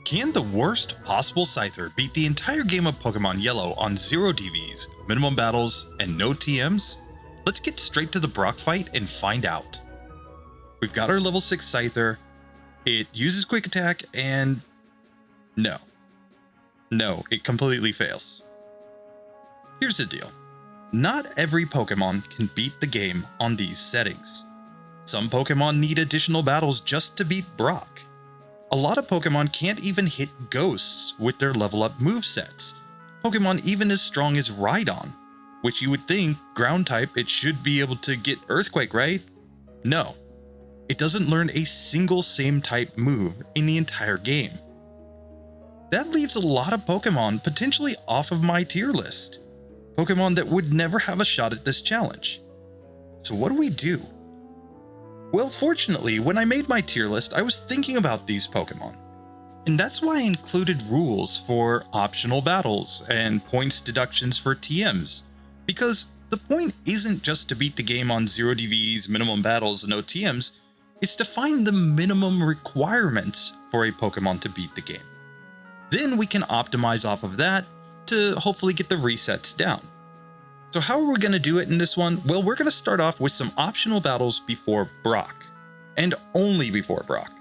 Can the worst possible Scyther beat the entire game of Pokemon Yellow on 0 DVs, minimum battles, and no TMs? Let's get straight to the Brock fight and find out. We've got our level 6 Scyther. It uses Quick Attack and... No, it completely fails. Here's the deal. Not every Pokemon can beat the game on these settings. Some Pokemon need additional battles just to beat Brock. A lot of Pokemon can't even hit Ghosts with their level up movesets. Pokemon even as strong as Rhydon, which you would think, ground type, it should be able to get Earthquake, right? No. It doesn't learn a single same type move in the entire game. That leaves a lot of Pokemon potentially off of my tier list. Pokemon that would never have a shot at this challenge. So what do we do? Well, fortunately, when I made my tier list, I was thinking about these Pokemon. And that's why I included rules for optional battles and points deductions for TMs. Because the point isn't just to beat the game on 0 DVs, minimum battles, and no TMs, it's to find the minimum requirements for a Pokemon to beat the game. Then we can optimize off of that to hopefully get the resets down. So how are we going to do it in this one? Well, we're going to start off with some optional battles before Brock, and only before Brock.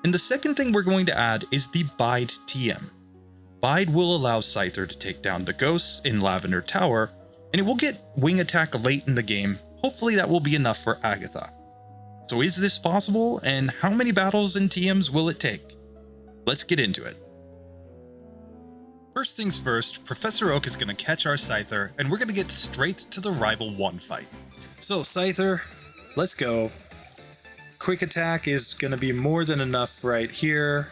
And the second thing we're going to add is the Bide TM. Bide will allow Scyther to take down the ghosts in Lavender Tower, and it will get Wing Attack late in the game. Hopefully that will be enough for Agatha. So is this possible, and how many battles and TMs will it take? Let's get into it. First things first, Professor Oak is going to catch our Scyther, and we're going to get straight to the Rival 1 fight. So Scyther, let's go. Quick Attack is going to be more than enough right here.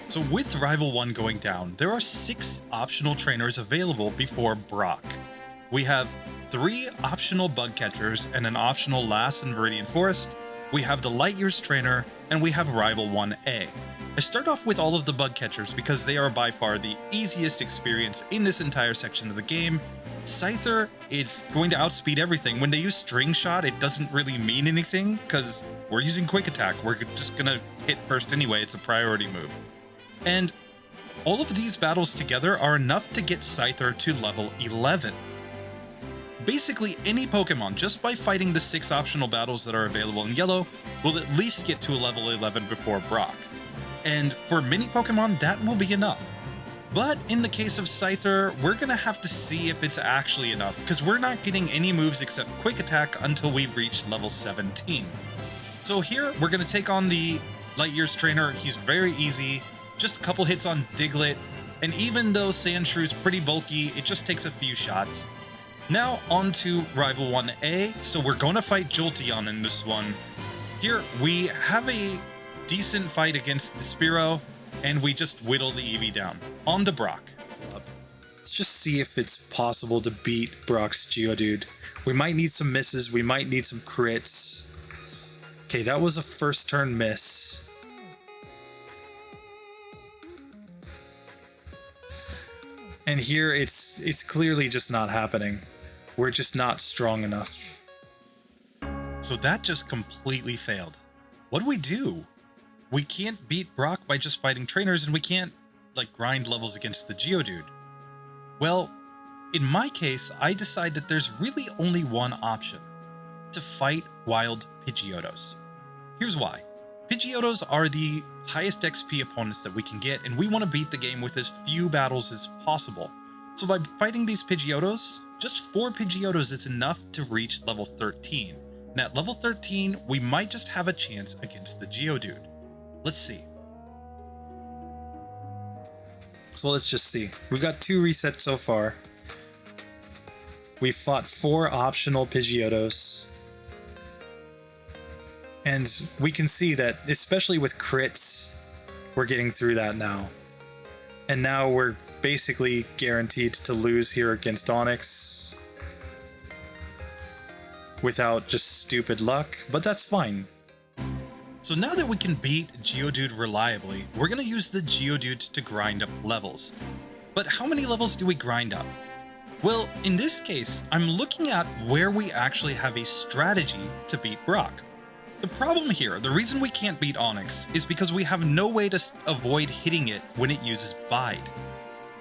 So with Rival 1 going down, there are 6 optional trainers available before Brock. We have 3 optional Bug Catchers and an optional Lass in Viridian Forest. We have the Light Years trainer, and we have Rival 1A. I start off with all of the Bug Catchers because they are by far the easiest experience in this entire section of the game. Scyther is going to outspeed everything. When they use String Shot, it doesn't really mean anything because we're using Quick Attack. We're just gonna hit first anyway, it's a priority move. And all of these battles together are enough to get Scyther to level 11. Basically, any Pokemon, just by fighting the 6 optional battles that are available in Yellow, will at least get to a level 11 before Brock. And for many Pokemon, that will be enough. But in the case of Scyther, we're gonna have to see if it's actually enough, because we're not getting any moves except Quick Attack until we reach level 17. So here, we're gonna take on the Light Years trainer. He's very easy, just a couple hits on Diglett, and even though Sandshrew's pretty bulky, it just takes a few shots. Now on to Rival 1A, so we're gonna fight Jolteon in this one. Here, we have a decent fight against the Spearow, and we just whittle the EV down. On to Brock. Let's just see if it's possible to beat Brock's Geodude. We might need some misses, we might need some crits. Okay, that was a first turn miss. And here, it's clearly just not happening. We're just not strong enough. So that just completely failed. What do we do? We can't beat Brock by just fighting trainers, and we can't, like, grind levels against the Geodude. Well, in my case, I decide that there's really only one option: to fight wild Pidgeotos. Here's why. Pidgeotos are the highest XP opponents that we can get, and we want to beat the game with as few battles as possible. So by fighting these Pidgeotos, just 4 Pidgeotos is enough to reach level 13. And at level 13, we might just have a chance against the Geodude. Let's see. So let's just see. We've got 2 resets so far. We've fought 4 optional Pidgeotos. And we can see that, especially with crits, we're getting through that now. And now we're basically guaranteed to lose here against Onix without just stupid luck, but that's fine. So now that we can beat Geodude reliably, we're going to use the Geodude to grind up levels. But how many levels do we grind up? Well, in this case, I'm looking at where we actually have a strategy to beat Brock. The problem here, the reason we can't beat Onix, is because we have no way to avoid hitting it when it uses Bide.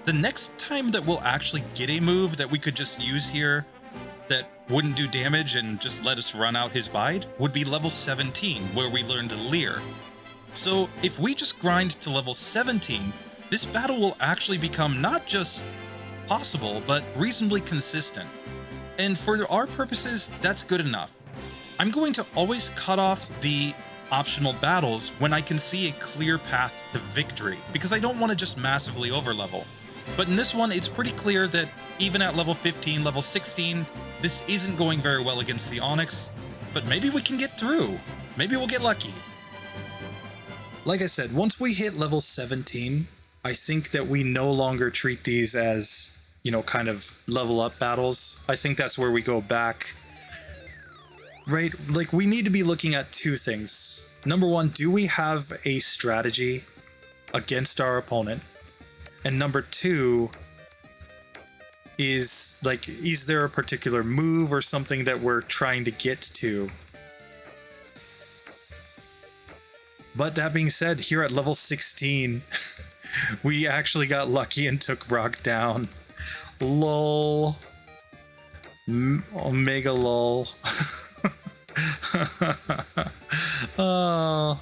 The next time that we'll actually get a move that we could just use here that wouldn't do damage and just let us run out his Bide would be level 17, where we learned Leer. So if we just grind to level 17, this battle will actually become not just possible, but reasonably consistent. And for our purposes, that's good enough. I'm going to always cut off the optional battles when I can see a clear path to victory, because I don't want to just massively overlevel. But in this one, it's pretty clear that even at level 15, level 16, this isn't going very well against the Onix, but maybe we can get through. Maybe we'll get lucky. Like I said, once we hit level 17, I think that we no longer treat these as, you know, kind of level up battles. I think that's where we go back. Right? Like, we need to be looking at two things. Number one, do we have a strategy against our opponent? And number two is, like, is there a particular move or something that we're trying to get to? But that being said, here at level 16, we actually got lucky and took Brock down. Lol. Omega lol. Oh.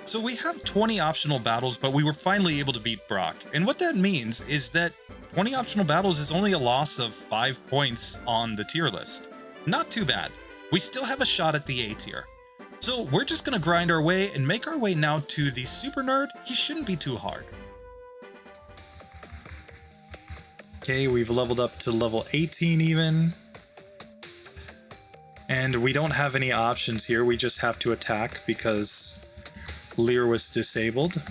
So we have 20 optional battles, but we were finally able to beat Brock. And what that means is that 20 optional battles is only a loss of 5 points on the tier list. Not too bad. We still have a shot at the A tier. So we're just gonna grind our way and make our way now to the Super Nerd. He shouldn't be too hard. Okay, we've leveled up to level 18 even. And we don't have any options here, we just have to attack because Leer was disabled.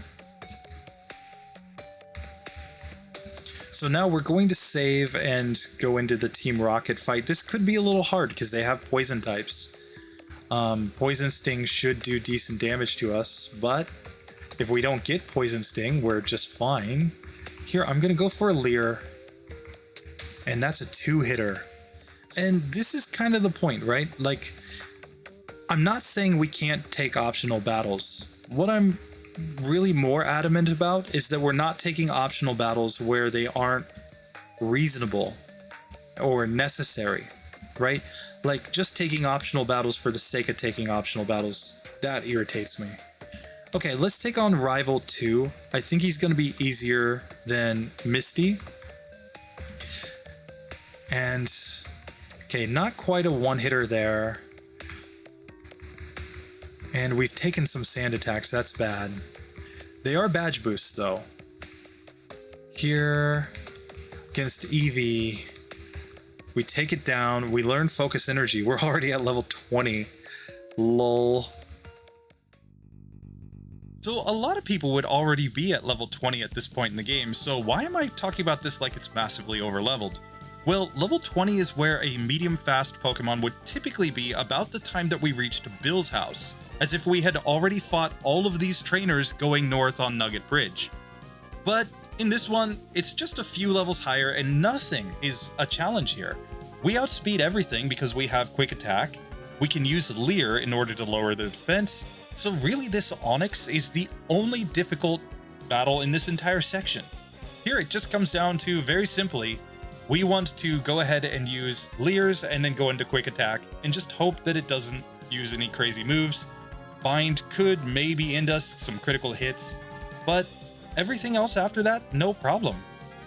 So now we're going to save and go into the Team Rocket fight. This could be a little hard because they have poison types. Poison Sting should do decent damage to us, but if we don't get Poison Sting, we're just fine. Here, I'm gonna go for a Leer, and that's a 2-hitter. And this is kind of the point, right? Like, I'm not saying we can't take optional battles. What I'm really more adamant about is that we're not taking optional battles where they aren't reasonable or necessary, right? Like, just taking optional battles for the sake of taking optional battles, that irritates me. Okay, let's take on Rival 2. I think he's going to be easier than Misty. And, okay, not quite a one-hitter there. And we've taken some sand attacks, that's bad. They are badge boosts, though. Here, against Eevee, we take it down, we learn Focus Energy. We're already at level 20. Lol. So a lot of people would already be at level 20 at this point in the game, so why am I talking about this like it's massively overleveled? Well, level 20 is where a medium-fast Pokemon would typically be about the time that we reached Bill's house, as if we had already fought all of these trainers going north on Nugget Bridge. But in this one, it's just a few levels higher and nothing is a challenge here. We outspeed everything because we have Quick Attack, we can use Leer in order to lower their defense, so really this Onix is the only difficult battle in this entire section. Here it just comes down to, very simply, we want to go ahead and use Leers and then go into Quick Attack and just hope that it doesn't use any crazy moves. Bind could maybe end us some critical hits, but everything else after that, no problem.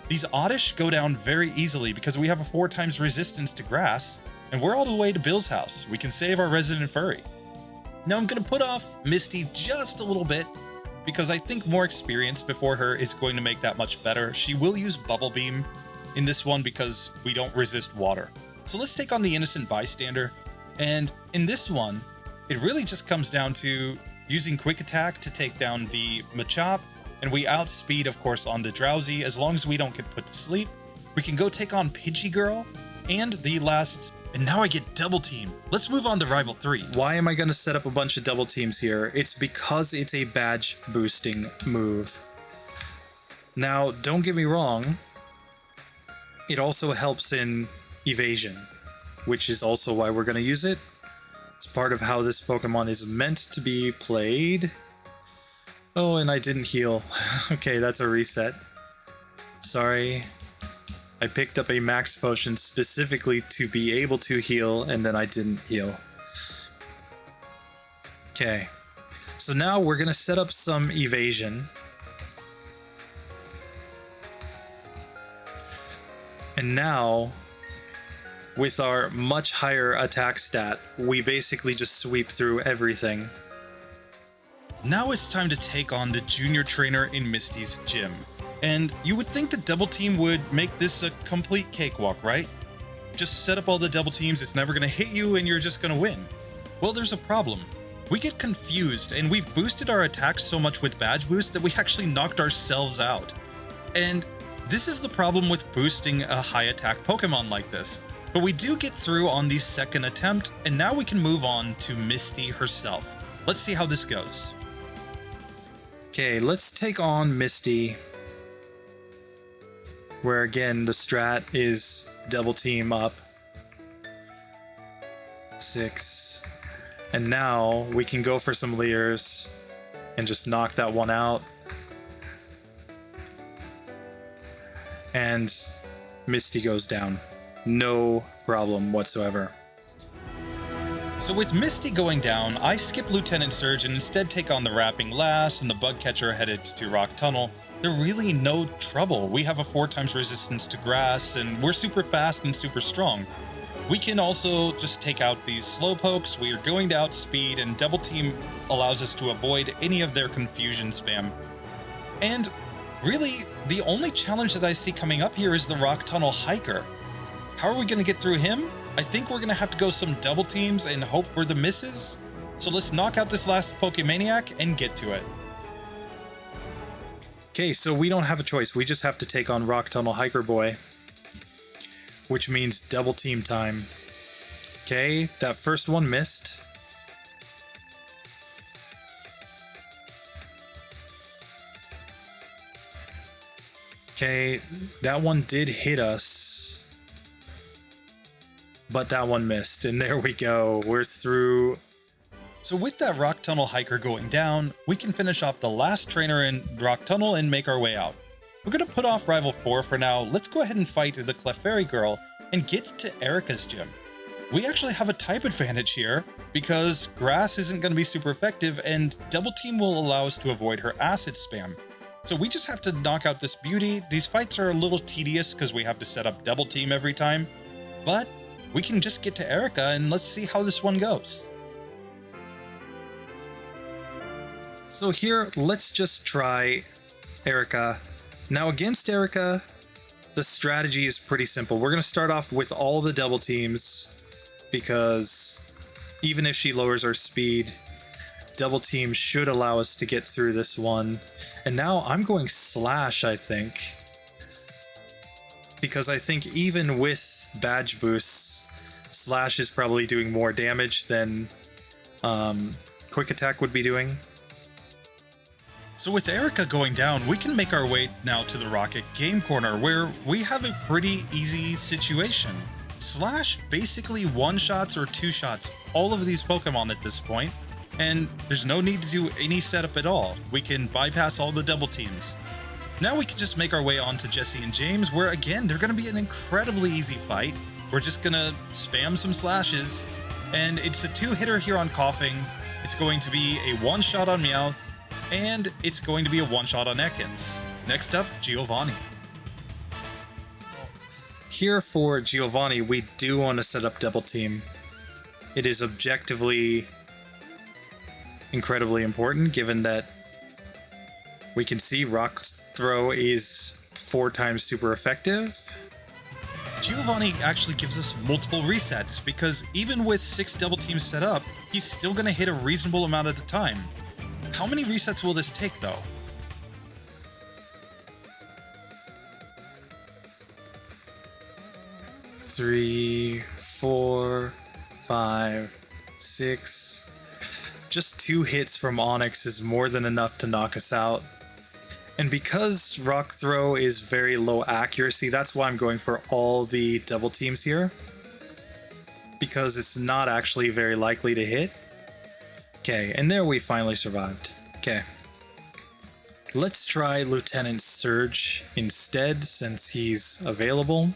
These Oddish go down very easily because we have a 4 times resistance to grass, and we're all the way to Bill's house. We can save our resident furry. Now I'm going to put off Misty just a little bit because I think more experience before her is going to make that much better. She will use Bubble Beam in this one because we don't resist water. So let's take on the Innocent Bystander, and in this one, it really just comes down to using Quick Attack to take down the Machop, and we outspeed, of course, on the Drowsy. As long as we don't get put to sleep, we can go take on Pidgey Girl, and the last... And now I get Double Team. Let's move on to Rival 3. Why am I going to set up a bunch of double teams here? It's because it's a badge boosting move. Now, don't get me wrong, it also helps in evasion, which is also why we're going to use it. It's part of how this Pokemon is meant to be played. Oh, and I didn't heal. Okay, that's a reset. Sorry. I picked up a max potion specifically to be able to heal, and then I didn't heal. Okay. So now we're going to set up some evasion. And now, with our much higher attack stat, we basically just sweep through everything. Now it's time to take on the junior trainer in Misty's gym. And you would think the double team would make this a complete cakewalk, right? Just set up all the double teams, it's never going to hit you, and you're just going to win. Well, there's a problem. We get confused, and we've boosted our attacks so much with badge boost that we actually knocked ourselves out. And this is the problem with boosting a high attack Pokemon like this. But we do get through on the second attempt, and now we can move on to Misty herself. Let's see how this goes. Okay, let's take on Misty. Where again, the strat is double team up. 6. And now we can go for some Leers and just knock that one out. And Misty goes down. No problem whatsoever. So with Misty going down, I skip Lieutenant Surge and instead take on the Wrapping Lass and the Bug Catcher headed to Rock Tunnel. They're really no trouble. We have a 4x resistance to grass, and we're super fast and super strong. We can also just take out these Slowpokes. We are going to outspeed, and Double Team allows us to avoid any of their confusion spam. And really, the only challenge that I see coming up here is the Rock Tunnel Hiker. How are we going to get through him? I think we're going to have to go some double teams and hope for the misses. So let's knock out this last Pokemaniac and get to it. Okay, so we don't have a choice. We just have to take on Rock Tunnel Hiker Boy, which means double team time. Okay, that first one missed. Okay, that one did hit us, but that one missed, and there we go. We're through. So with that Rock Tunnel Hiker going down, we can finish off the last trainer in Rock Tunnel and make our way out. We're going to put off Rival 4 for now. Let's go ahead and fight the Clefairy Girl and get to Erica's gym. We actually have a type advantage here because Grass isn't going to be super effective, and Double Team will allow us to avoid her acid spam. So we just have to knock out this beauty. These fights are a little tedious because we have to set up Double Team every time, but we can just get to Erica and let's see how this one goes. So here, let's just try Erica. Now against Erica, the strategy is pretty simple. We're going to start off with all the double teams because even if she lowers our speed, double team should allow us to get through this one. And now I'm going Slash, I think, because I think even with badge boosts, Slash is probably doing more damage than Quick Attack would be doing. So with Erica going down, we can make our way now to the Rocket Game Corner, where we have a pretty easy situation. Slash basically one-shots or two-shots all of these Pokemon at this point, and there's no need to do any setup at all. We can bypass all the double teams. Now we can just make our way on to Jesse and James, where again, they're going to be an incredibly easy fight. We're just going to spam some slashes, and it's a two-hitter here on Coughing. It's going to be a one-shot on Meowth, and it's going to be a one-shot on Ekans. Next up, Giovanni. Here for Giovanni, we do want to set up double team. It is objectively incredibly important, given that we can see Rock Throw is 4 times super effective. Giovanni actually gives us multiple resets, because even with 6 double teams set up, he's still going to hit a reasonable amount at the time. How many resets will this take, though? 3, 4, 5, 6. Just 2 hits from Onix is more than enough to knock us out. And because Rock Throw is very low accuracy, that's why I'm going for all the double teams here. because it's not actually very likely to hit. Okay, and there we finally survived. Okay. Let's try Lieutenant Surge instead, since he's available.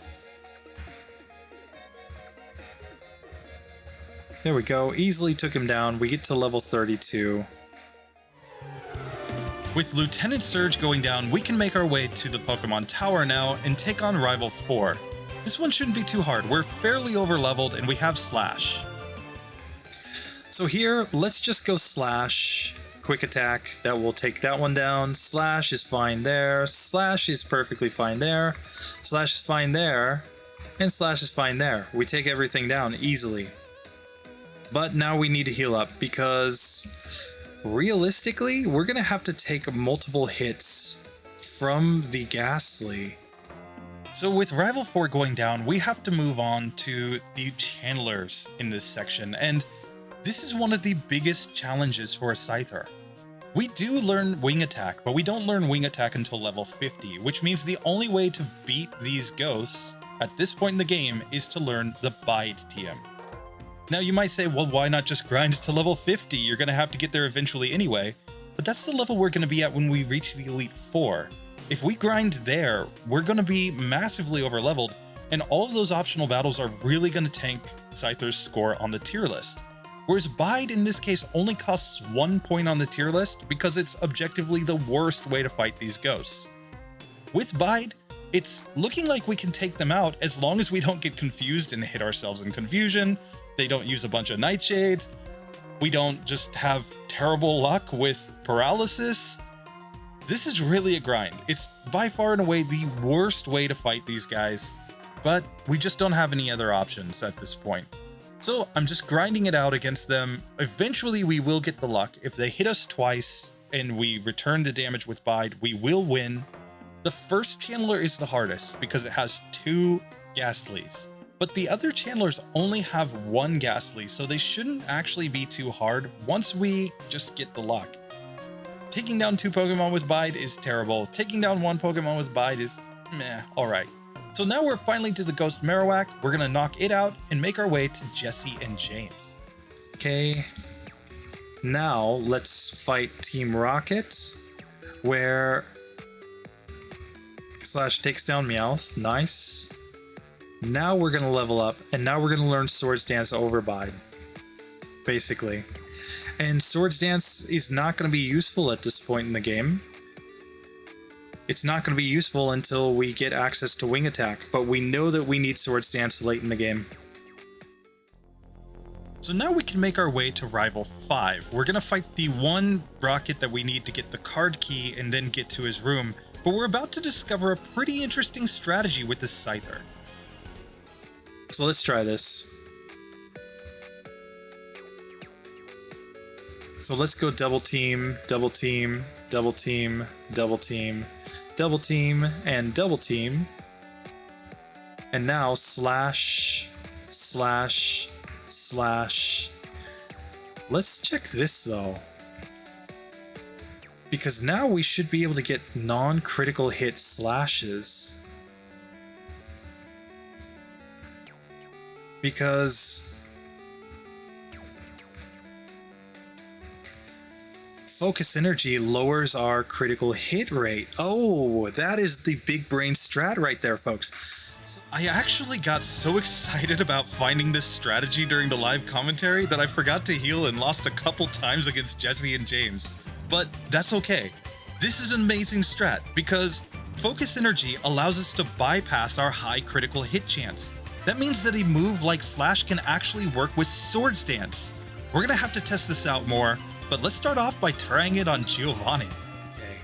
There we go. Easily took him down. We get to level 32. With Lieutenant Surge going down, we can make our way to the Pokemon Tower now and take on Rival 4. This one shouldn't be too hard. We're fairly over-leveled and we have Slash. So here, let's just go Slash. Quick attack. That will take that one down. Slash is fine there. Slash is perfectly fine there. Slash is fine there. And Slash is fine there. We take everything down easily. But now we need to heal up because realistically, we're going to have to take multiple hits from the Ghastly. So with Rival 4 going down, we have to move on to the Channelers in this section, and this is one of the biggest challenges for a Scyther. We do learn Wing Attack, but we don't learn Wing Attack until level 50, which means the only way to beat these ghosts at this point in the game is to learn the Bide TM. Now you might say, well, why not just grind to level 50? You're going to have to get there eventually anyway, but that's the level we're going to be at when we reach the Elite Four. If we grind there, we're going to be massively overleveled, and all of those optional battles are really going to tank Scyther's score on the tier list. Whereas Bide in this case only costs 1 point on the tier list because it's objectively the worst way to fight these ghosts. With Bide, it's looking like we can take them out as long as we don't get confused and hit ourselves in confusion, they don't use a bunch of Nightshades, we don't just have terrible luck with paralysis. This is really a grind. It's by far and away the worst way to fight these guys, but we just don't have any other options at this point. So I'm just grinding it out against them. Eventually we will get the luck. If they hit us twice and we return the damage with Bide, we will win. The first Channeler is the hardest because it has 2 Ghastlies, but the other Channelers only have 1 Ghastly, so they shouldn't actually be too hard once we just get the luck. Taking down 2 Pokemon with Bide is terrible. Taking down 1 Pokemon with Bide is meh, alright. So now we're finally to the Ghost Marowak. We're gonna knock it out and make our way to Jesse and James. Okay, now let's fight Team Rocket, where Slash takes down Meowth. Nice. Now we're gonna level up, and now we're gonna learn Swords Dance over Bide, basically. And Swords Dance is not gonna be useful at this point in the game. It's not going to be useful until we get access to Wing Attack, but we know that we need Swords Dance late in the game. So now we can make our way to Rival 5. We're going to fight the one Rocket that we need to get the card key and then get to his room, but we're about to discover a pretty interesting strategy with this Scyther. So let's try this. So let's go double team, double team, double team, double team, double team, and double team. And now slash, slash, slash. Let's check this though, because now we should be able to get non-critical hit slashes. Because Focus Energy lowers our critical hit rate. Oh, that is the big brain strat right there, folks. So I actually got so excited about finding this strategy during the live commentary that I forgot to heal and lost a couple times against Jesse and James. But that's okay. This is an amazing strat because Focus Energy allows us to bypass our high critical hit chance. That means that a move like Slash can actually work with Swords Dance. We're gonna have to test this out more, but let's start off by trying it on Giovanni. Okay.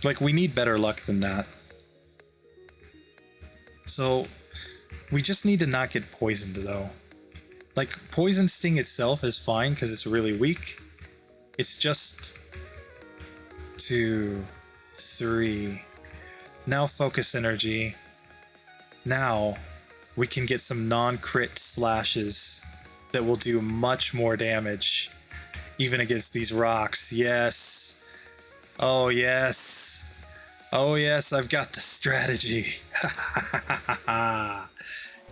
Like, we need better luck than that. So, we just need to not get poisoned, though. Like, Poison Sting itself is fine because it's really weak. It's just 2, 3. Now Focus Energy. Now we can get some non-crit slashes that will do much more damage, even against these rocks. Yes. Oh, yes. Oh, yes, I've got the strategy.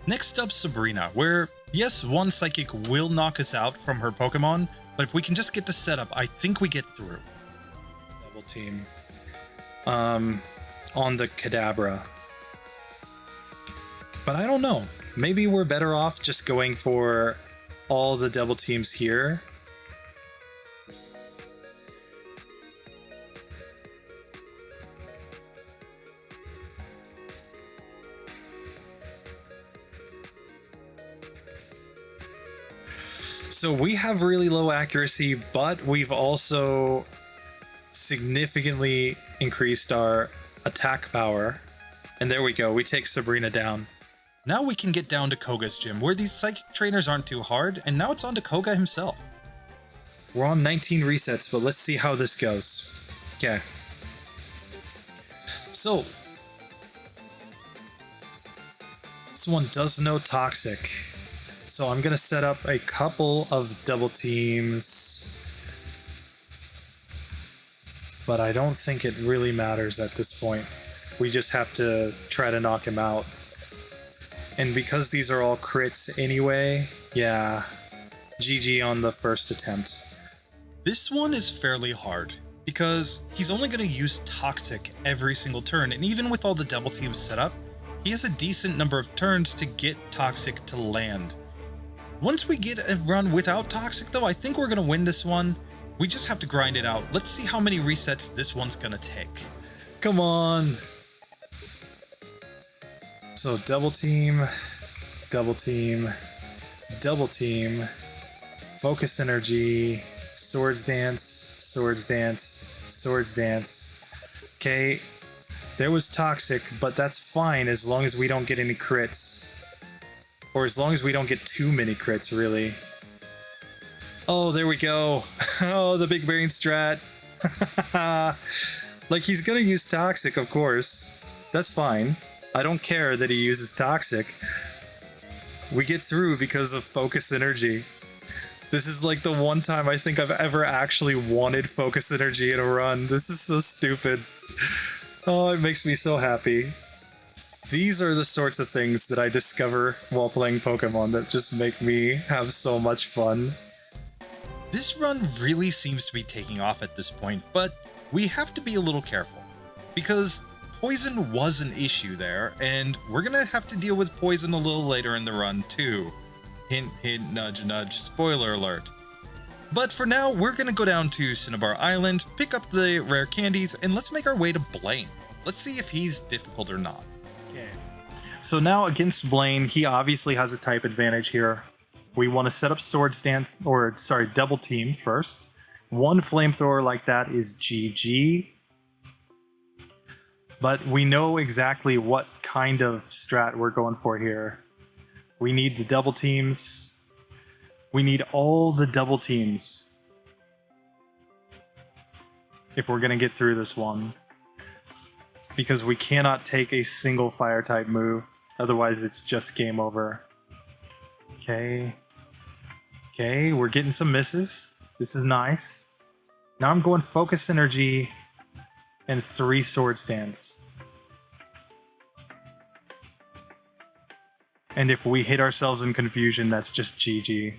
Next up, Sabrina, where Yes, one Psychic will knock us out from her Pokemon, but if we can just get to setup, I think we get through. Double team. On the Kadabra. But I don't know. Maybe we're better off just going for all the double teams here. So we have really low accuracy, but we've also significantly increased our attack power. And there we go, we take Sabrina down. Now we can get down to Koga's gym, where these Psychic trainers aren't too hard, and now it's on to Koga himself. We're on 19 resets, but let's see how this goes. Okay. So, this one does no toxic. So I'm going to set up a couple of double teams. But I don't think it really matters at this point. We just have to try to knock him out. And because these are all crits anyway, yeah, GG on the first attempt. This one is fairly hard, because he's only going to use Toxic every single turn, and even with all the double teams set up, he has a decent number of turns to get Toxic to land. Once we get a run without Toxic though, I think we're going to win this one. We just have to grind it out. Let's see how many resets this one's going to take. Come on! So double team, double team, double team, focus energy, swords dance, swords dance, swords dance. Okay, there was toxic, but that's fine as long as we don't get any crits. Or as long as we don't get too many crits, really. Oh, there we go. Oh, the big brain strat. Like, he's gonna use toxic, of course. That's fine. I don't care that he uses toxic. We get through because of focus energy. This is like the one time I think I've ever actually wanted focus energy in a run. This is so stupid. Oh, it makes me so happy. These are the sorts of things that I discover while playing Pokemon that just make me have so much fun. This run really seems to be taking off at this point, but we have to be a little careful, because poison was an issue there, and we're gonna have to deal with poison a little later in the run too. Hint, hint, nudge, nudge, spoiler alert. But for now, we're gonna go down to Cinnabar Island, pick up the rare candies, and let's make our way to Blaine. Let's see if he's difficult or not. Okay. So now against Blaine, he obviously has a type advantage here. We want to set up Swords Dance, or sorry, double team first. One flamethrower like that is GG. But we know exactly what kind of strat we're going for here. We need the double teams. We need all the double teams if we're going to get through this one. Because we cannot take a single fire type move. Otherwise, it's just game over. Okay. Okay, we're getting some misses. This is nice. Now I'm going focus energy and 3 sword stands. And if we hit ourselves in confusion, that's just GG.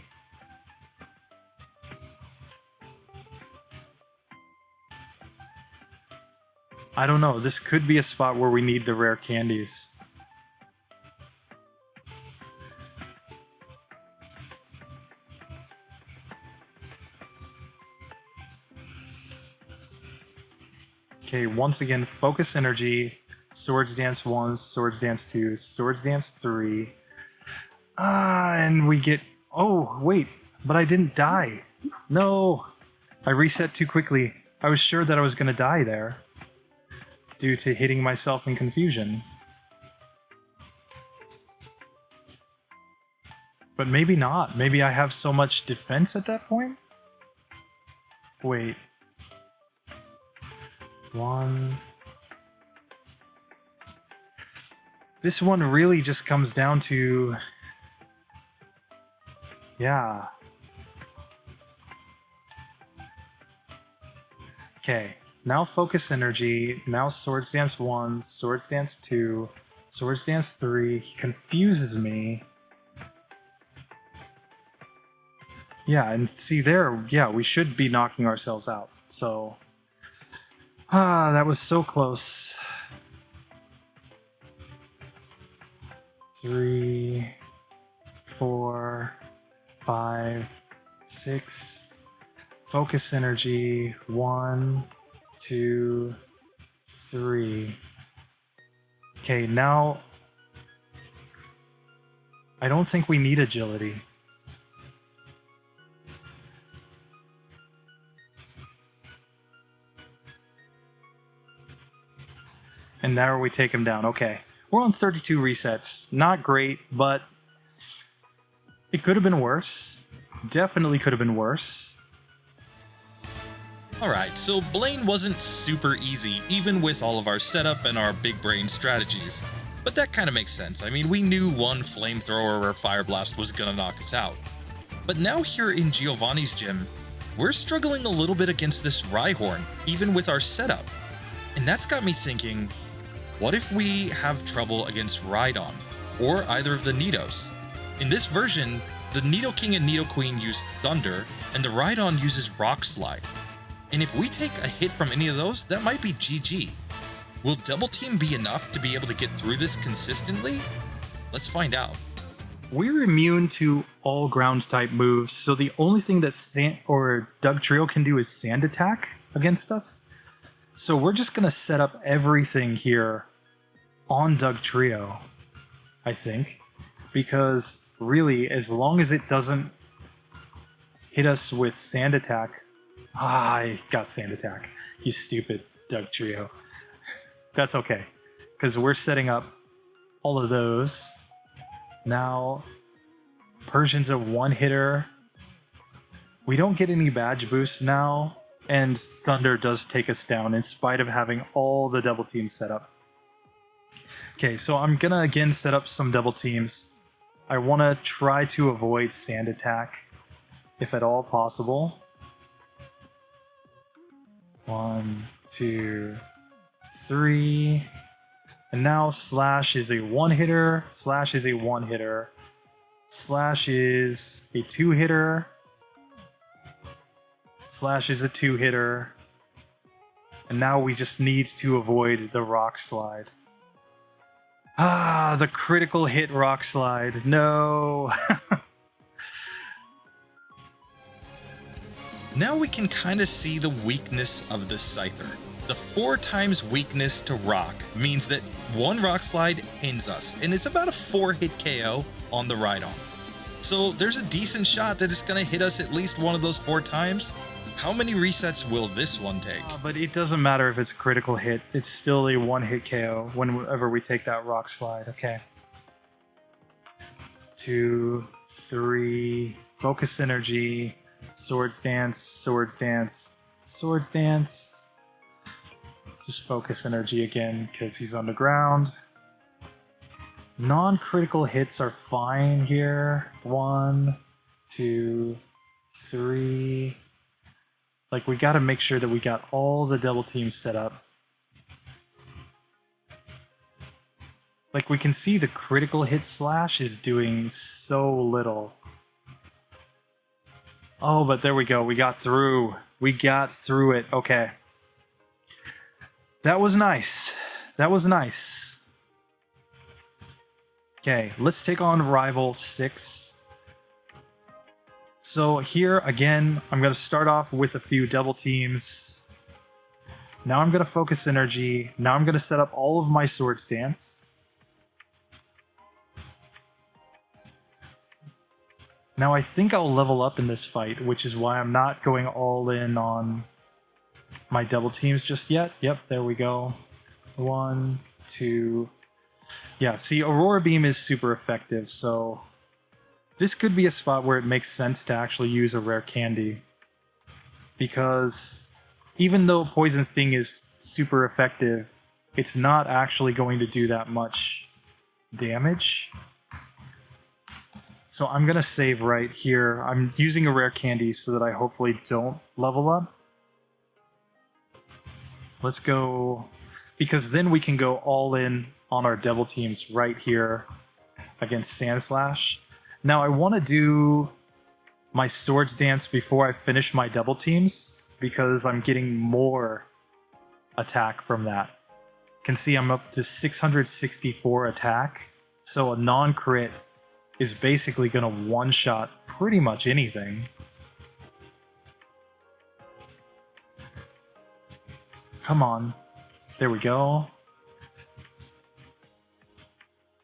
I don't know, this could be a spot where we need the rare candies. Okay, once again, focus energy, Swords Dance 1, Swords Dance 2, Swords Dance 3. And we get... Oh, wait, but I didn't die. No, I reset too quickly. I was sure that I was going to die there due to hitting myself in confusion. But maybe not. Maybe I have so much defense at that point? Wait. 1... This one really just comes down to... Yeah. Okay, now focus energy, now Swords Dance 1, Swords Dance 2, Swords Dance 3, he confuses me. Yeah, and see there, yeah, we should be knocking ourselves out. So, that was so close. 3, 4, 5, 6. Focus energy. 1, 2, 3. Okay, now I don't think we need agility. And now we take him down. Okay. We're on 32 resets. Not great, but it could have been worse. Definitely could have been worse. Alright, so Blaine wasn't super easy, even with all of our setup and our big brain strategies. But that kind of makes sense. I mean, we knew one flamethrower or fire blast was gonna knock us out. But now here in Giovanni's gym, we're struggling a little bit against this Rhyhorn, even with our setup. And that's got me thinking, what if we have trouble against Rhydon, or either of the Nidos? In this version, the Nidoking and Nidoqueen use Thunder, and the Rhydon uses Rock Slide. And if we take a hit from any of those, that might be GG. Will Double Team be enough to be able to get through this consistently? Let's find out. We're immune to all ground type moves, so the only thing that Dugtrio can do is Sand Attack against us. So we're just going to set up everything here on Dugtrio, I think. Because really, as long as it doesn't hit us with Sand Attack... I got Sand Attack. You stupid Dugtrio. That's okay, because we're setting up all of those. Now, Persian's a one-hitter. We don't get any badge boosts now, and Thunder does take us down in spite of having all the double teams set up. Okay, so I'm gonna again set up some double teams. I want to try to avoid Sand Attack, if at all possible. 1, 2, 3. And now Slash is a one-hitter, Slash is a one-hitter, Slash is a two-hitter, Slash is a two-hitter, and now we just need to avoid the Rock Slide. Ah, the critical hit Rock Slide. No! Now we can kind of see the weakness of the Scyther. The 4 times weakness to rock means that one Rock Slide ends us, and it's about a 4-hit KO on the Rhydon. So there's a decent shot that it's going to hit us at least one of those 4 times. How many resets will this one take? But it doesn't matter if it's a critical hit, it's still a 1-hit KO whenever we take that Rock Slide. Okay. 2, 3, Focus Energy, Swords Dance, Swords Dance, Swords Dance. Just Focus Energy again, because he's on the ground. Non-critical hits are fine here. 1, 2, 3. Like, we gotta make sure that we got all the double teams set up. Like, we can see the critical hit Slash is doing so little. Oh, but there we go. We got through. We got through it. Okay. That was nice. That was nice. Okay, let's take on Rival 6. So here, again, I'm going to start off with a few double teams. Now I'm going to Focus Energy. Now I'm going to set up all of my Swords Dance. Now I think I'll level up in this fight, which is why I'm not going all in on my double teams just yet. Yep, there we go. 1, 2. Yeah, see, Aurora Beam is super effective, so this could be a spot where it makes sense to actually use a rare candy. Because even though Poison Sting is super effective, it's not actually going to do that much damage. So I'm going to save right here. I'm using a rare candy so that I hopefully don't level up. Let's go, because then we can go all in on our double teams right here against Sand Slash. Now I want to do my Swords Dance before I finish my double teams because I'm getting more attack from that. You can see I'm up to 664 attack, so a non-crit is basically going to one-shot pretty much anything. Come on. There we go.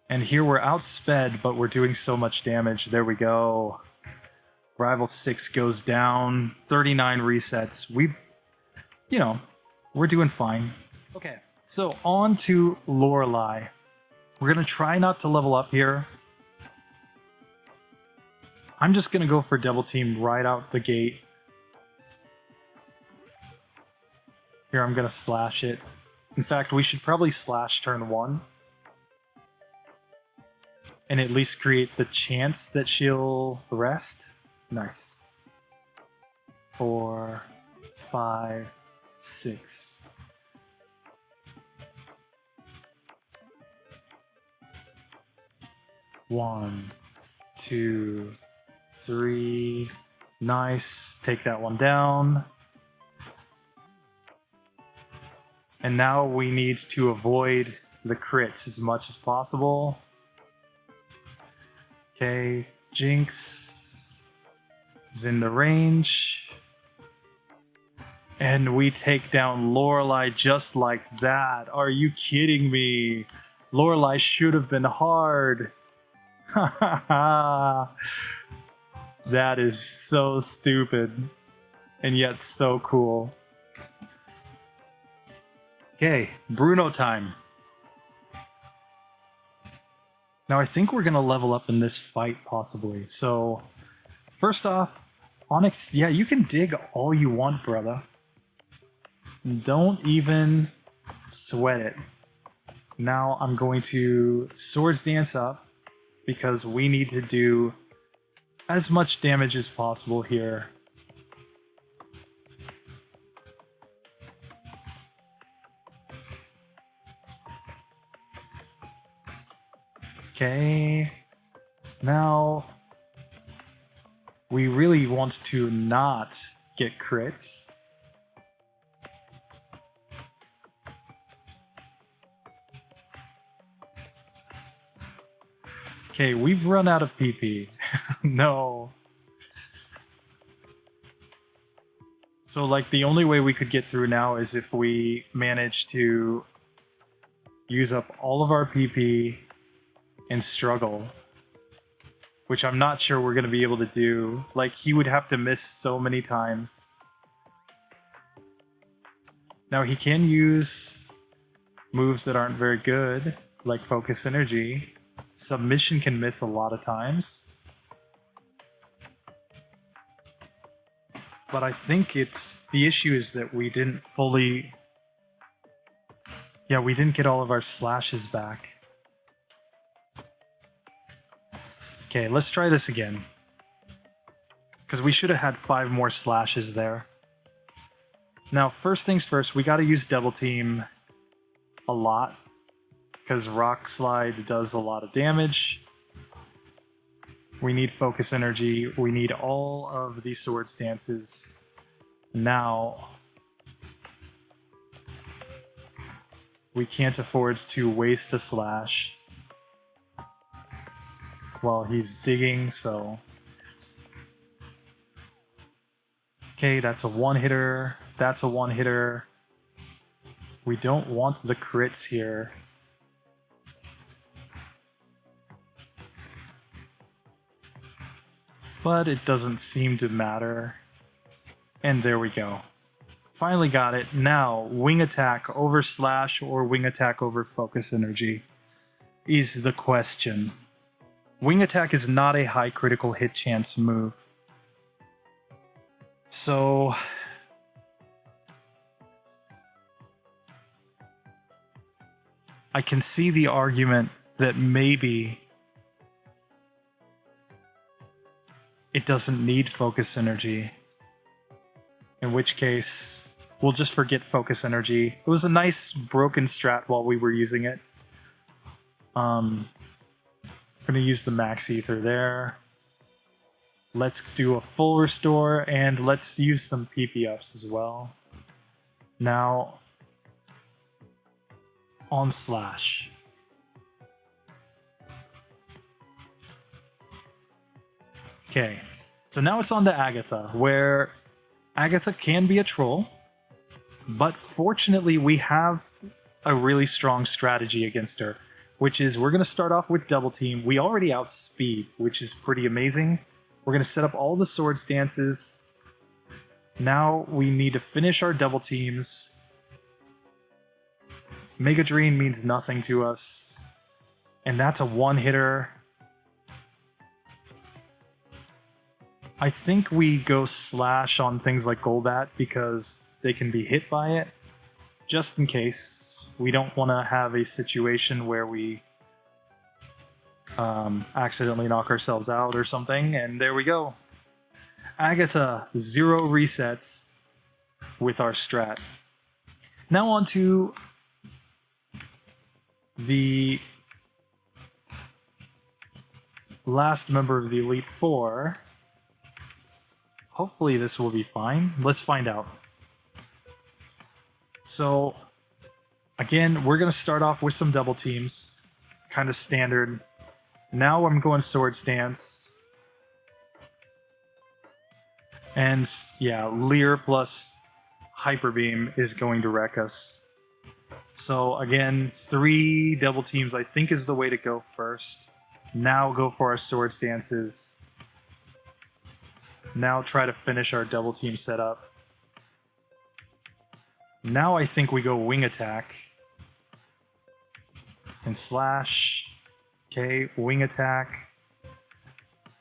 And here we're outsped, but we're doing so much damage. There we go. Rival 6 goes down. 39 resets. We're doing fine. Okay, so on to Lorelei. We're going to try not to level up here. I'm just going to go for double team right out the gate. Here, I'm going to slash it. In fact, we should probably slash turn 1. And at least create the chance that she'll rest. Nice. 4, 5, 6. One, 2, 3. Nice. Take that one down. And now we need to avoid the crits as much as possible. Okay, Jinx is in the range. And we take down Lorelei just like that. Are you kidding me? Lorelei should have been hard. Ha ha ha. That is so stupid. And yet so cool. Okay, Bruno time. Now I think we're going to level up in this fight, possibly. So, first off, Onyx, yeah, you can dig all you want, brother. Don't even sweat it. Now I'm going to Swords Dance up, because we need to do as much damage as possible here. Okay, now we really want to not get crits. Okay, we've run out of PP. No. So, like, the only way we could get through now is if we manage to use up all of our PP and struggle, which I'm not sure we're going to be able to do. Like, he would have to miss so many times. Now, he can use moves that aren't very good, like Focus Energy. Submission can miss a lot of times. But I think the issue is that we didn't fully... Yeah, we didn't get all of our slashes back. Okay, let's try this again. Because we should have had 5 more slashes there. Now, first things first, we gotta use Double Team a lot. Because Rock Slide does a lot of damage. We need Focus Energy. We need all of the Swords Dances. Now, we can't afford to waste a slash while he's digging, so... Okay, that's a one-hitter. That's a one-hitter. We don't want the crits here. But it doesn't seem to matter. And there we go. Finally got it. Now, Wing Attack over Slash or Wing Attack over Focus Energy is the question. Wing Attack is not a high critical hit chance move. So... I can see the argument that maybe it doesn't need Focus Energy. In which case, we'll just forget Focus Energy. It was a nice broken strat while we were using it. I'm going to use the Max Ether there. Let's do a full restore, and let's use some PP ups as well. Now, on Slash. Okay, so now it's on to Agatha, where Agatha can be a troll, but fortunately we have a really strong strategy against her, which is we're going to start off with double team. We already outspeed, which is pretty amazing. We're going to set up all the sword stances. Now we need to finish our double teams. Mega Drain means nothing to us. And that's a one-hitter. I think we go Slash on things like Golbat because they can be hit by it. Just in case. We don't want to have a situation where we accidentally knock ourselves out or something, and there we go. Agatha, 0 resets with our strat. Now on to the last member of the Elite Four. Hopefully this will be fine. Let's find out. So, again, we're going to start off with some double teams. Kind of standard. Now I'm going Sword Stance. And yeah, Leer plus Hyper Beam is going to wreck us. So again, 3 double teams I think is the way to go first. Now go for our Sword Stances. Now try to finish our double team setup. Now I think we go Wing Attack. And Slash. Okay, Wing Attack.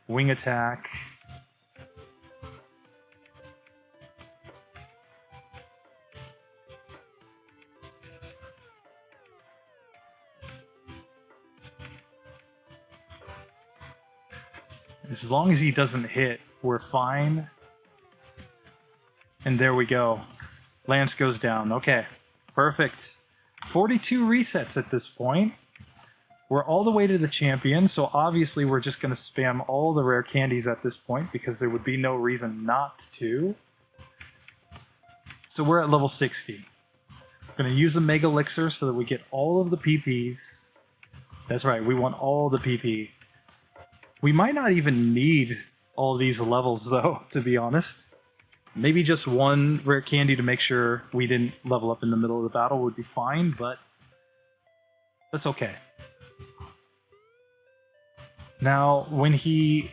Wing Attack. As long as he doesn't hit, we're fine. And there we go. Lance goes down. Okay, perfect. 42 resets at this point. We're all the way to the champion, so obviously we're just going to spam all the rare candies at this point because there would be no reason not to. So we're at level 60. We're going to use a Mega Elixir so that we get all of the PPs. That's right, we want all the PP. We might not even need all these levels, though, to be honest. Maybe just 1 rare candy to make sure we didn't level up in the middle of the battle would be fine, but that's okay. Now, when he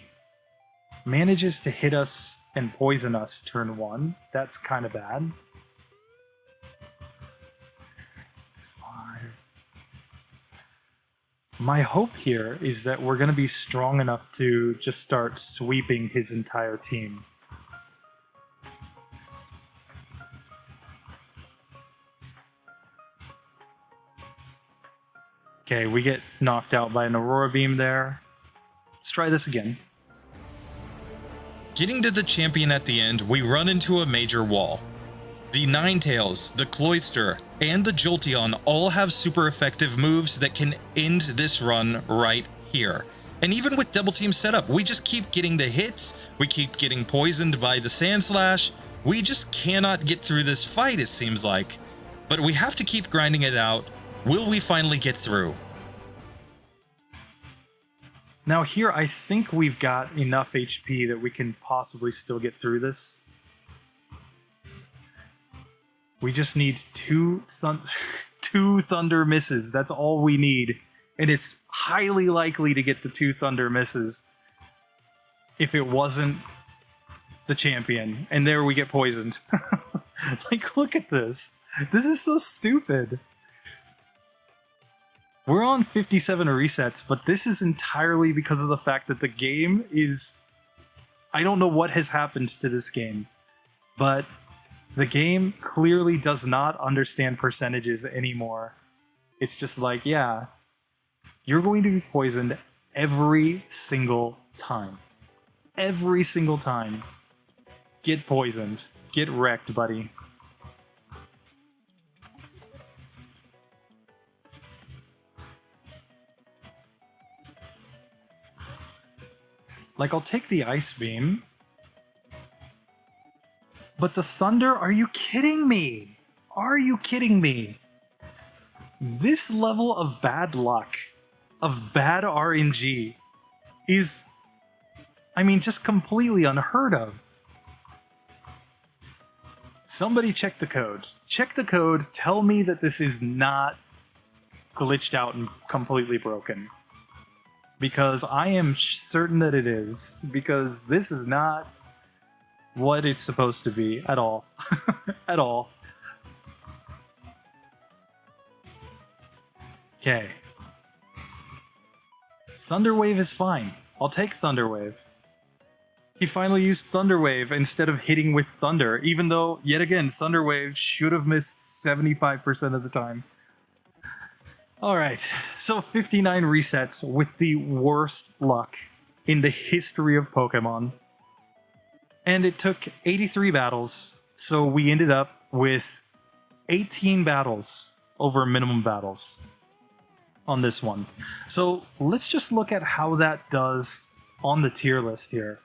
manages to hit us and poison us turn 1, that's kind of bad. 5. My hope here is that we're going to be strong enough to just start sweeping his entire team. Okay, we get knocked out by an Aurora Beam there. Let's try this again. Getting to the champion at the end, we run into a major wall. The Ninetales, the Cloyster, and the Jolteon all have super effective moves that can end this run right here. And even with double team setup, we just keep getting the hits, we keep getting poisoned by the Sand Slash, we just cannot get through this fight, it seems like. But we have to keep grinding it out. Will we finally get through? Now here, I think we've got enough HP that we can possibly still get through this. We just need two Thunder misses. That's all we need. And it's highly likely to get the 2 Thunder misses if it wasn't the champion. And there we get poisoned. Like, look at this. This is so stupid. We're on 57 resets, but this is entirely because of the fact that the game is... I don't know what has happened to this game, but the game clearly does not understand percentages anymore. It's just like, yeah, you're going to be poisoned every single time. Every single time. Get poisoned. Get wrecked, buddy. Like, I'll take the Ice Beam. But the Thunder? Are you kidding me? Are you kidding me? This level of bad luck, of bad RNG, is, I mean, just completely unheard of. Somebody check the code. Check the code. Tell me that this is not glitched out and completely broken. Because I am certain that it is. Because this is not what it's supposed to be at all. At all. Okay. Thunderwave is fine. I'll take Thunderwave. He finally used Thunderwave instead of hitting with Thunder, even though, yet again, Thunderwave should have missed 75% of the time. Alright, so 59 resets with the worst luck in the history of Pokemon. And it took 83 battles, so we ended up with 18 battles over minimum battles on this one. So let's just look at how that does on the tier list here.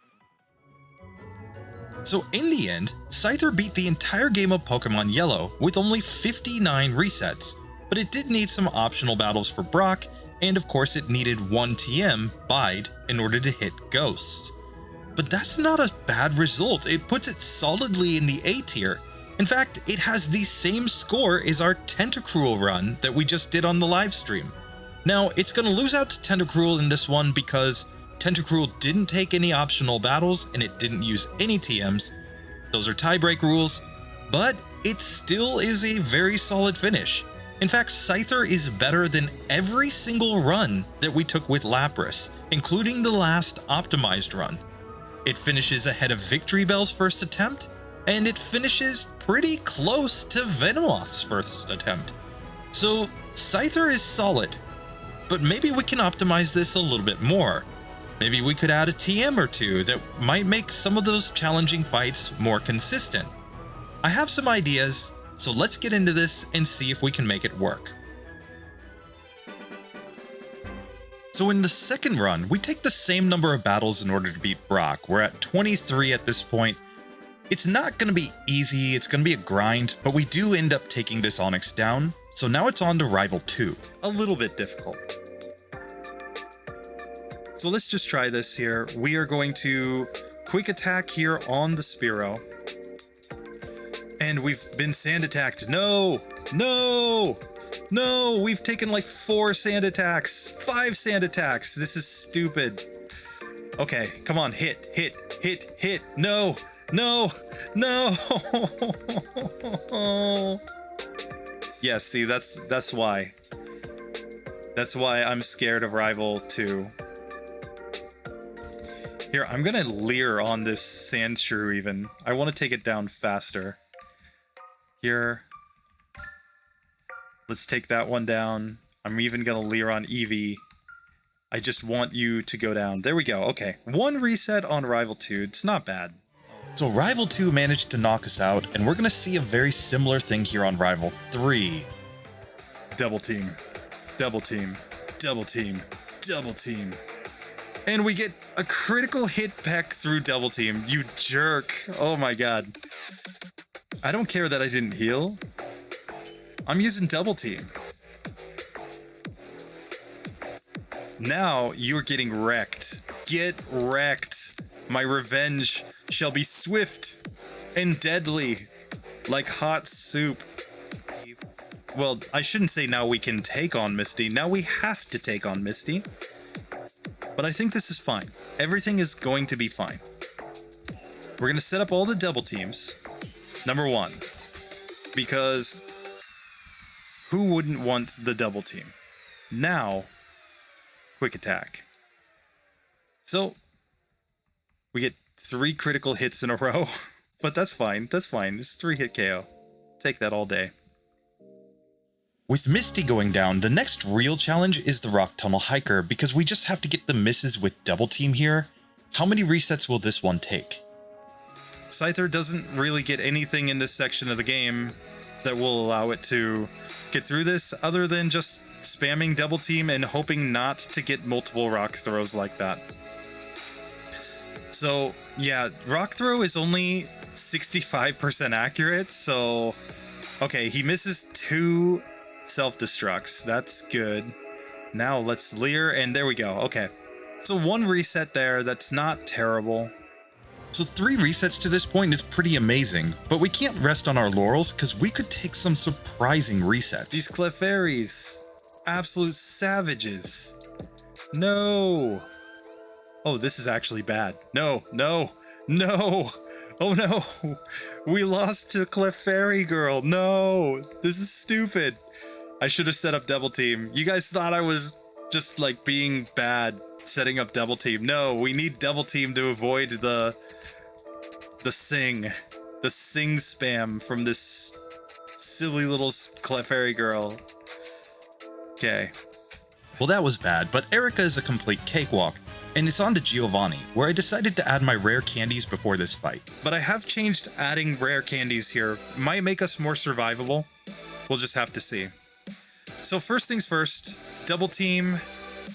So in the end, Scyther beat the entire game of Pokemon Yellow with only 59 resets, but it did need some optional battles for Brock, and of course it needed one TM, Bide, in order to hit Ghosts. But that's not a bad result. It puts it solidly in the A tier. In fact, it has the same score as our Tentacruel run that we just did on the live stream. Now, it's going to lose out to Tentacruel in this one because Tentacruel didn't take any optional battles and it didn't use any TMs. Those are tiebreak rules, but it still is a very solid finish. In fact, Scyther is better than every single run that we took with Lapras, including the last optimized run. It finishes ahead of Victory Bell's first attempt, and it finishes pretty close to Venomoth's first attempt. So Scyther is solid, but maybe we can optimize this a little bit more. Maybe we could add a TM or two that might make some of those challenging fights more consistent. I have some ideas, so let's get into this and see if we can make it work. So in the second run, we take the same number of battles in order to beat Brock. We're at 23 at this point. It's not going to be easy, it's going to be a grind, but we do end up taking this Onix down. So now it's on to Rival 2. A little bit difficult. So let's just try this here. We are going to quick attack here on the Spearow. And we've been sand attacked. No! No! No! We've taken like 4 sand attacks. 5 sand attacks. This is stupid. Okay, come on. Hit, hit, hit, hit. No! No! No! Yeah, see, that's why. That's why I'm scared of Rival 2. Here, I'm gonna leer on this Sandshrew even. I want to take it down faster. Here. Let's take that one down. I'm even gonna leer on Eevee. I just want you to go down. There we go. Okay. 1 reset on Rival 2. It's not bad. So Rival 2 managed to knock us out, and we're gonna see a very similar thing here on Rival 3. Double team. Double team. Double team. Double team. And we get a critical hit peck through double team. You jerk. Oh my god. I don't care that I didn't heal. I'm using double team. Now you're getting wrecked. Get wrecked. My revenge shall be swift and deadly like hot soup. Well, I shouldn't say now we can take on Misty. Now we have to take on Misty. But I think this is fine. Everything is going to be fine. We're going to set up all the double teams. Number 1. Because who wouldn't want the double team? Now, quick attack. So, we get 3 critical hits in a row. But that's fine. That's fine. It's 3-hit KO. Take that all day. With Misty going down, the next real challenge is the Rock Tunnel Hiker, because we just have to get the misses with double team here. How many resets will this one take? Scyther doesn't really get anything in this section of the game that will allow it to get through this, other than just spamming double team and hoping not to get multiple rock throws like that. So yeah, rock throw is only 65% accurate. So okay, he misses 2 self-destructs. That's good. Now let's leer, and there we go. Okay, so 1 reset there. That's not terrible. So 3 resets to this point is pretty amazing, but we can't rest on our laurels because we could take some surprising resets. These Clefairies, absolute savages. No. Oh, this is actually bad. No, no, no. Oh no. We lost to Clefairy Girl. No. This is stupid. I should have set up double team. You guys thought I was just like being bad setting up double team. No, we need double team to avoid the sing spam from this silly little Clefairy Girl. Okay. Well, that was bad, but Erica is a complete cakewalk, and it's on to Giovanni, where I decided to add my rare candies before this fight. But I have changed adding rare candies here. Might make us more survivable. We'll just have to see. So first things first, double team.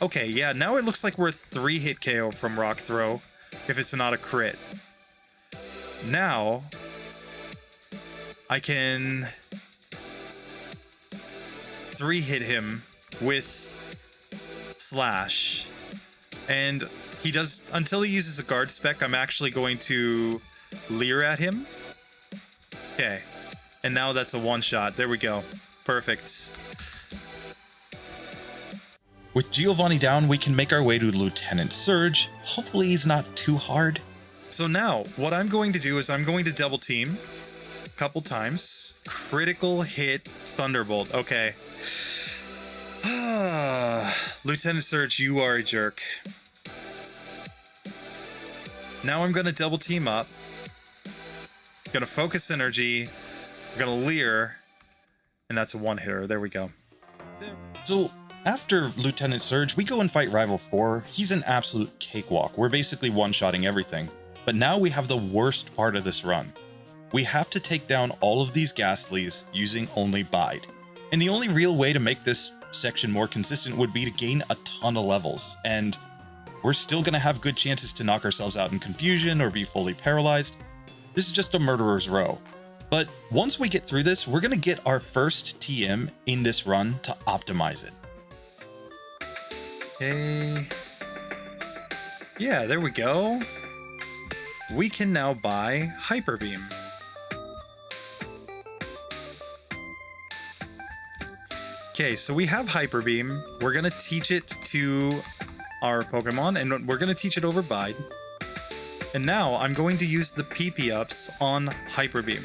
Okay, yeah, now it looks like we're 3-hit KO from Rock Throw, if it's not a crit. Now, I can 3-hit him with Slash. And he does, until he uses a guard spec, I'm actually going to leer at him. Okay, and now that's a one-shot. There we go. Perfect. With Giovanni down, we can make our way to Lieutenant Surge. Hopefully he's not too hard. So now, what I'm going to do is I'm going to double team a couple times. Critical hit Thunderbolt. Okay. Lieutenant Surge, you are a jerk. Now I'm going to double team up. Going to focus energy. I'm going to leer. And that's a one-hitter. There we go. So after Lieutenant Surge, we go and fight Rival 4. He's an absolute cakewalk. We're basically one-shotting everything. But now we have the worst part of this run. We have to take down all of these Ghastlies using only Bide. And the only real way to make this section more consistent would be to gain a ton of levels. And we're still going to have good chances to knock ourselves out in confusion or be fully paralyzed. This is just a murderer's row. But once we get through this, we're going to get our first TM in this run to optimize it. Okay. Yeah, there we go. We can now buy Hyper Beam. Okay, so we have Hyper Beam. We're going to teach it to our Pokemon, and we're going to teach it over Bide. And now I'm going to use the PP ups on Hyper Beam.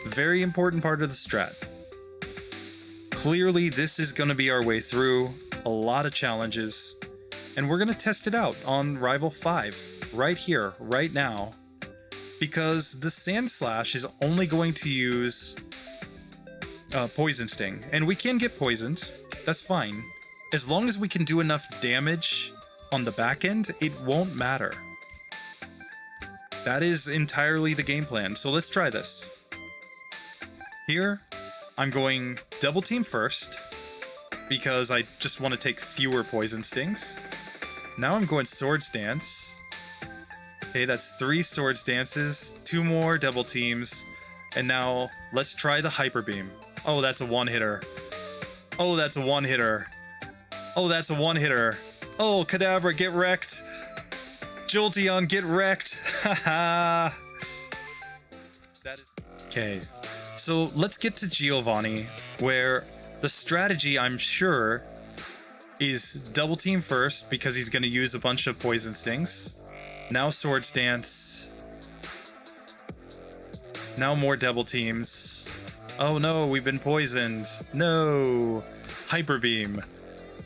Very important part of the strat. Clearly, this is going to be our way through. A lot of challenges. And we're going to test it out on Rival 5. Right here, right now. Because the Sand Slash is only going to use Poison Sting. And we can get poisoned. That's fine. As long as we can do enough damage on the back end, it won't matter. That is entirely the game plan. So let's try this. Here, I'm going double team first, because I just want to take fewer poison stings. Now I'm going Swords Dance. Okay, that's 3 Swords Dances, 2 more double teams, and now let's try the Hyper Beam. Oh, that's a one-hitter. Oh, that's a one-hitter. Oh, that's a one-hitter. Oh, Kadabra, get wrecked. Jolteon, get wrecked. Haha. Okay, so let's get to Giovanni, where the strategy, I'm sure, is double team first because he's going to use a bunch of poison stings. Now Swords Dance. Now more double teams. Oh no, we've been poisoned. No. Hyper Beam.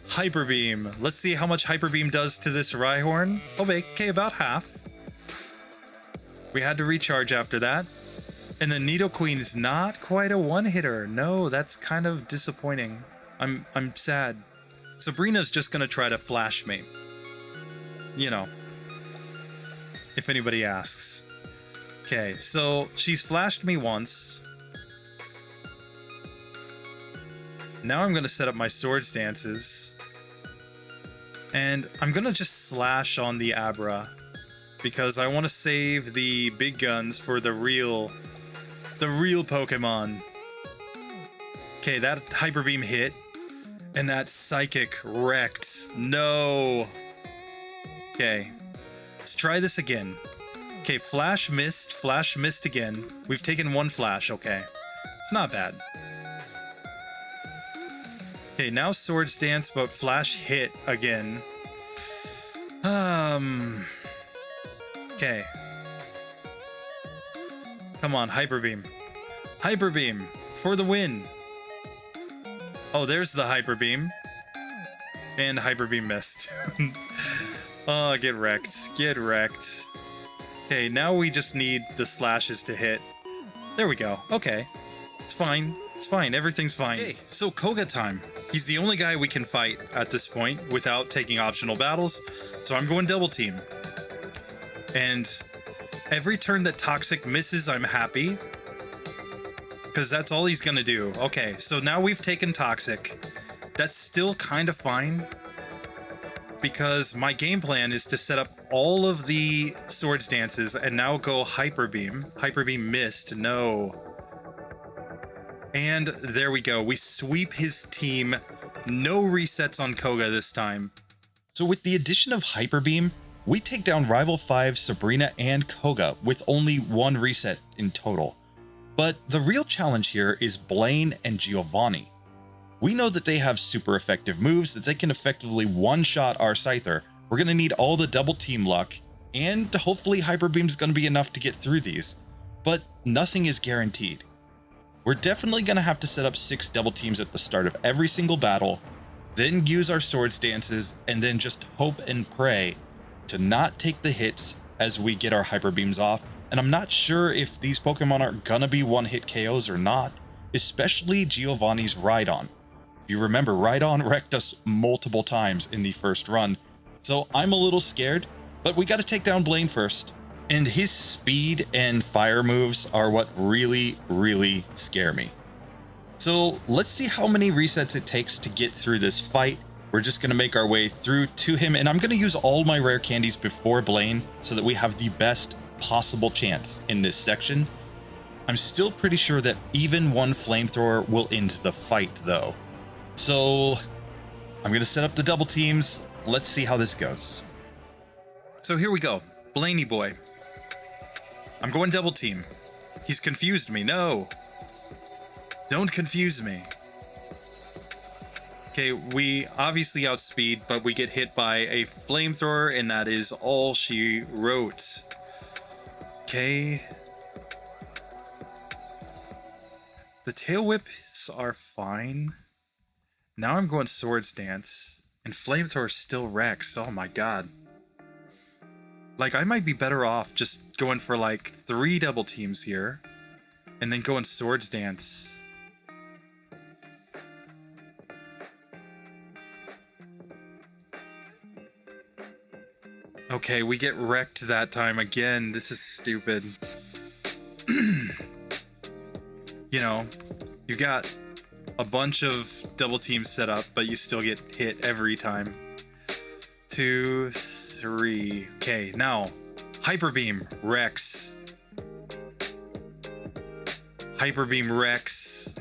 Hyper Beam. Let's see how much Hyper Beam does to this Rhyhorn. Oh, okay, about half. We had to recharge after that. And the Nidoqueen is not quite a one-hitter. No, that's kind of disappointing. I'm sad. Sabrina's just gonna try to flash me. You know, if anybody asks. Okay, so she's flashed me once. Now I'm gonna set up my Swords Dances. And I'm gonna just slash on the Abra. because I want to save the big guns for the real Pokemon. Okay, that Hyper Beam hit, and that Psychic wrecked. No. Okay, let's try this again. Okay, Flash missed again. We've taken one Flash, okay. It's not bad. Okay, now Swords Dance, but Flash hit again. Okay. Come on, Hyper Beam. Hyper Beam for the win. Oh, there's the Hyper Beam. And Hyper Beam missed. Oh, get wrecked. Get wrecked. Okay, now we just need the slashes to hit. There we go. Okay. It's fine. It's fine. Everything's fine. Okay, so Koga time. He's the only guy we can fight at this point without taking optional battles. So I'm going double team. And every turn that Toxic misses, I'm happy. Because that's all he's going to do. Okay, so now we've taken Toxic. That's still kind of fine. Because my game plan is to set up all of the Swords Dances and now go Hyper Beam. Hyper Beam missed. No. And there we go. We sweep his team. No resets on Koga this time. So with the addition of Hyper Beam, we take down Rival 5, Sabrina, and Koga with only one reset in total. But the real challenge here is Blaine and Giovanni. We know that they have super effective moves that they can effectively one-shot our Scyther. We're going to need all the double team luck, and hopefully Hyper Beam's going to be enough to get through these. But nothing is guaranteed. We're definitely going to have to set up 6 double teams at the start of every single battle, then use our Swords Dances, and then just hope and pray to not take the hits as we get our Hyper Beams off. And I'm not sure if these Pokemon are going to be one-hit KOs or not, especially Giovanni's Rhydon. If you remember, Rhydon wrecked us multiple times in the first run, so I'm a little scared, but we got to take down Blaine first. And his speed and fire moves are what really, really scare me. So let's see how many resets it takes to get through this fight. We're just going to make our way through to him, and I'm going to use all my rare candies before Blaine so that we have the best possible chance in this section. I'm still pretty sure that even one flamethrower will end the fight though. So I'm going to set up the double teams. Let's see how this goes. So here we go. Blaney boy. I'm going double team. He's confused me. No. Don't confuse me. Okay, we obviously outspeed, but we get hit by a flamethrower, and that is all she wrote. Okay. The tail whips are fine. Now I'm going Swords Dance, and Flamethrower still wrecks. Oh my god. Like, I might be better off just going for like 3 double teams here, and then going Swords Dance. Okay, we get wrecked that time again. This is stupid. You know, you got a bunch of double teams set up, but you still get hit every time. 2, 3. Okay, now Hyper Beam wrecks. Hyper Beam wrecks.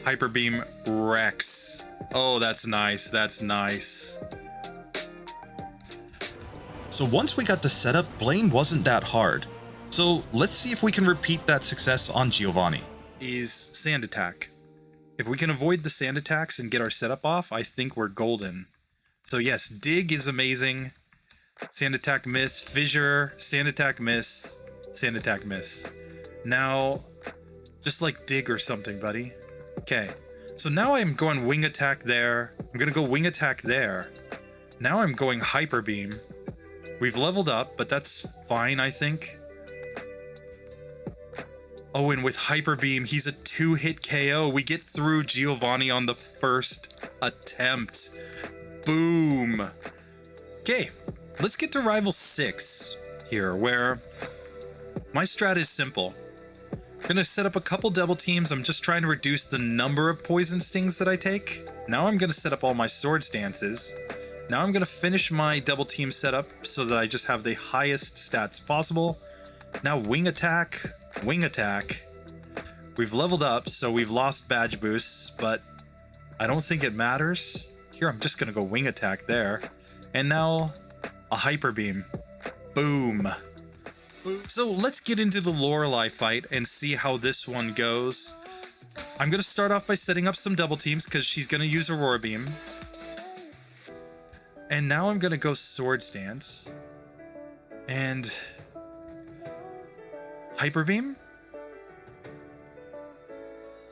Hyper Beam wrecks. Oh, that's nice. That's nice. So once we got the setup, Blaine wasn't that hard. So let's see if we can repeat that success on Giovanni. Is Sand Attack. If we can avoid the Sand Attacks and get our setup off, I think we're golden. So yes, Dig is amazing. Sand Attack miss, Fissure, Sand Attack miss, Sand Attack miss. Now, just like Dig or something, buddy. Okay, so now I'm going Wing Attack there. I'm gonna go Wing Attack there. Now I'm going Hyper Beam. We've leveled up, but that's fine, I think. Oh, and with Hyper Beam, he's a 2-hit KO. We get through Giovanni on the first attempt. Boom. Okay, let's get to Rival 6 here, where my strat is simple. I'm gonna set up a couple double teams. I'm just trying to reduce the number of poison stings that I take. Now I'm gonna set up all my Swords Dances. Now I'm going to finish my double team setup so that I just have the highest stats possible. Now wing attack, wing attack. We've leveled up, so we've lost badge boosts, but I don't think it matters. Here, I'm just going to go wing attack there. And now a hyper beam. Boom. So let's get into the Lorelei fight and see how this one goes. I'm going to start off by setting up some double teams because she's going to use Aurora Beam. And now I'm going to go Swords Dance. And Hyper Beam?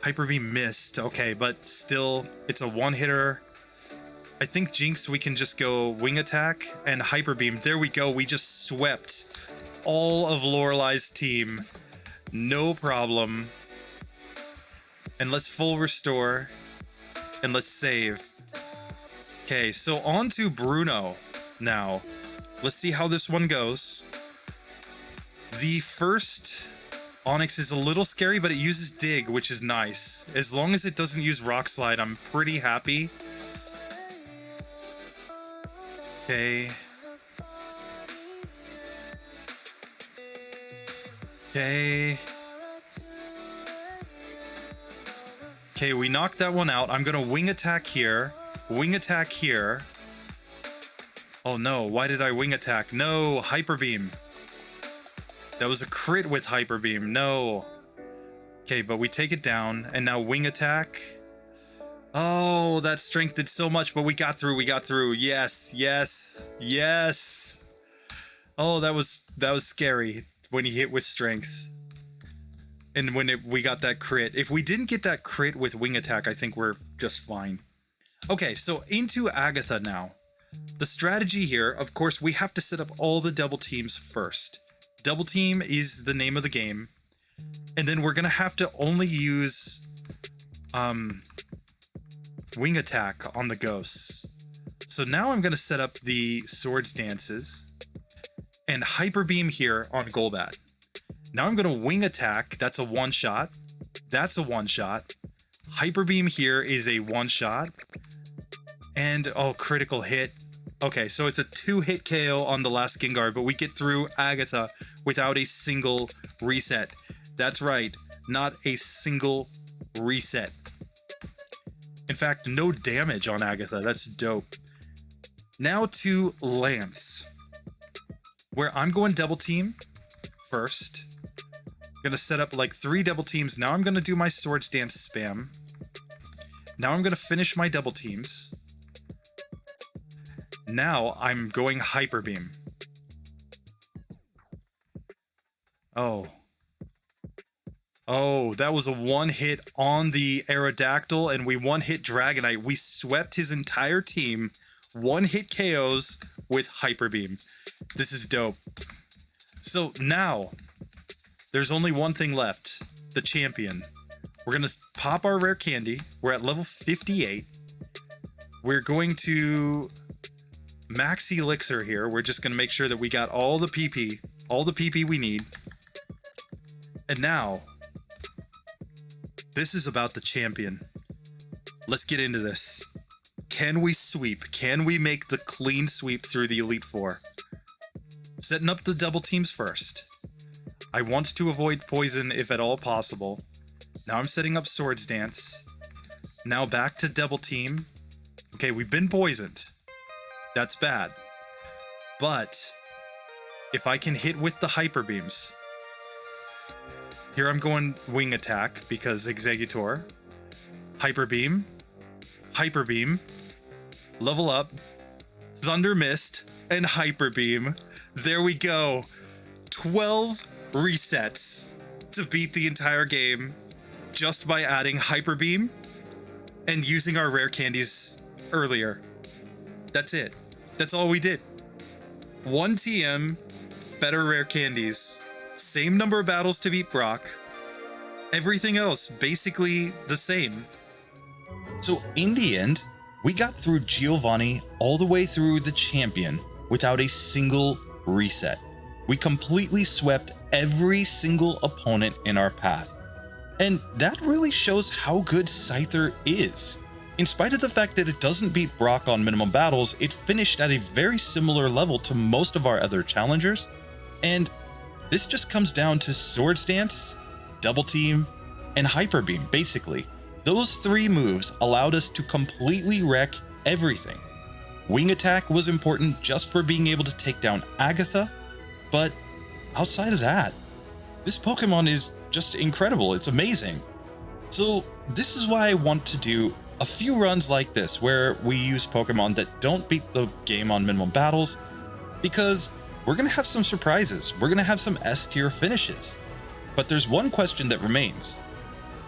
Hyper Beam missed. Okay, but still, it's a one-hitter. I think Jinx, we can just go Wing Attack and Hyper Beam. There we go. We just swept all of Lorelei's team. No problem. And let's full restore. And let's save. Okay, so on to Bruno now. Let's see how this one goes. The first Onyx is a little scary, but it uses Dig, which is nice. As long as it doesn't use Rock Slide, I'm pretty happy. Okay. Okay. Okay, we knocked that one out. I'm gonna wing attack here. Wing attack here. Oh no, why did I wing attack? No, Hyper Beam. That was a crit with Hyper Beam. No. Okay, but we take it down, and now wing attack. Oh, that strength did so much, but we got through. We got through. Yes, yes, yes. Oh, that was scary when he hit with strength. And when we got that crit. If we didn't get that crit with wing attack, I think we're just fine. Okay, so into Agatha now. The strategy here, of course, we have to set up all the double teams first. Double team is the name of the game. And then we're going to have to only use wing attack on the ghosts. So now I'm going to set up the Swords Dances and Hyper Beam here on Golbat. Now I'm going to wing attack. That's a one-shot. That's a one-shot. Hyper Beam here is a one-shot. And, oh, critical hit. Okay, so it's a 2-hit KO on the last Gengar, but we get through Agatha without a single reset. That's right, not a single reset. In fact, no damage on Agatha. That's dope. Now to Lance, where I'm going double team first. I'm going to set up like 3 double teams. Now I'm going to do my Swords Dance spam. Now I'm going to finish my double teams. Now I'm going Hyper Beam. Oh. Oh, that was a one-hit on the Aerodactyl, and we one-hit Dragonite. We swept his entire team. One-hit KOs with Hyper Beam. This is dope. So now, there's only one thing left. The champion. We're going to pop our rare candy. We're at level 58. We're going to max elixir here. We're just going to make sure that we got all the PP we need. And now, this is about the champion. Let's get into this. Can we sweep? Can we make the clean sweep through the Elite Four? Setting up the double teams first. I want to avoid poison if at all possible. Now I'm setting up Swords Dance. Now back to double team. Okay, we've been poisoned. That's bad. But if I can hit with the Hyper Beams. Here I'm going wing attack because Exeggutor. Hyper Beam. Hyper Beam. Level up. Thunder Mist. And Hyper Beam. There we go. 12 resets to beat the entire game just by adding Hyper Beam and using our rare candies earlier. That's it. That's all we did. 1 TM, better rare candies, same number of battles to beat Brock. Everything else basically the same. So in the end, we got through Giovanni all the way through the champion without a single reset. We completely swept every single opponent in our path. And that really shows how good Scyther is. In spite of the fact that it doesn't beat Brock on minimum battles, it finished at a very similar level to most of our other challengers, and this just comes down to Swords Dance, Double Team, and Hyper Beam. Basically, those 3 moves allowed us to completely wreck everything. Wing Attack was important just for being able to take down Agatha, but outside of that, this Pokemon is just incredible. It's amazing. So this is why I want to do a few runs like this where we use Pokemon that don't beat the game on minimum battles, because we're going to have some surprises. We're going to have some S tier finishes. But there's one question that remains.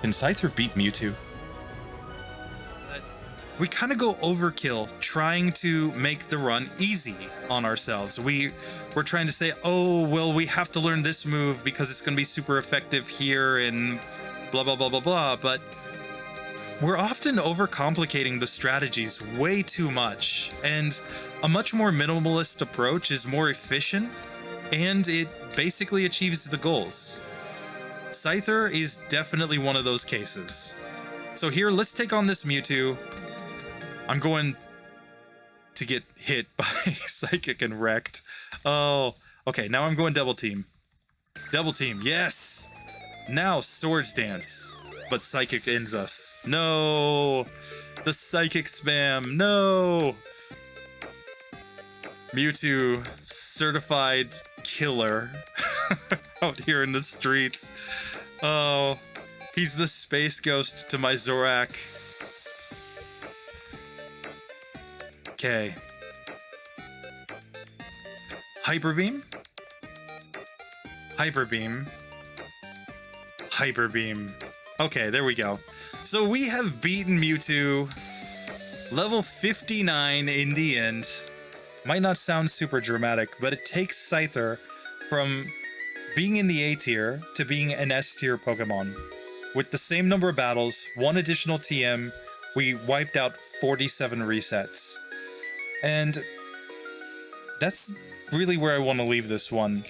Can Scyther beat Mewtwo? We kind of go overkill trying to make the run easy on ourselves. We're trying to say, oh, well, we have to learn this move because it's going to be super effective here and blah, blah, blah, blah, blah. But we're often overcomplicating the strategies way too much. And a much more minimalist approach is more efficient, and it basically achieves the goals. Scyther is definitely one of those cases. So here, let's take on this Mewtwo. I'm going to get hit by Psychic and wrecked. Oh, okay, now I'm going Double Team. Double Team, yes! Now Swords Dance, but Psychic ends us. No! The Psychic spam, no! Mewtwo, certified killer out here in the streets. Oh, he's the space ghost to my Zorak. Okay. Hyper Beam. Hyper Beam. Hyper Beam. Okay, there we go. So we have beaten Mewtwo. Level 59 in the end. Might not sound super dramatic, but it takes Scyther from being in the A tier to being an S tier Pokemon. With the same number of battles, 1 additional TM, we wiped out 47 resets. And that's really where I want to leave this one.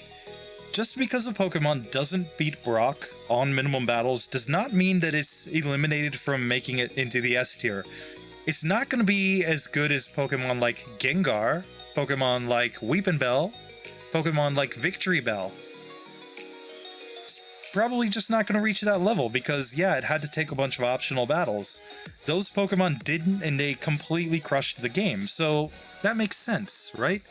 Just because a Pokemon doesn't beat Brock on minimum battles does not mean that it's eliminated from making it into the S tier. It's not going to be as good as Pokemon like Gengar, Pokemon like Weepinbell, Pokemon like Victory Bell. It's probably just not going to reach that level because, yeah, it had to take a bunch of optional battles. Those Pokemon didn't, and they completely crushed the game, so that makes sense, right?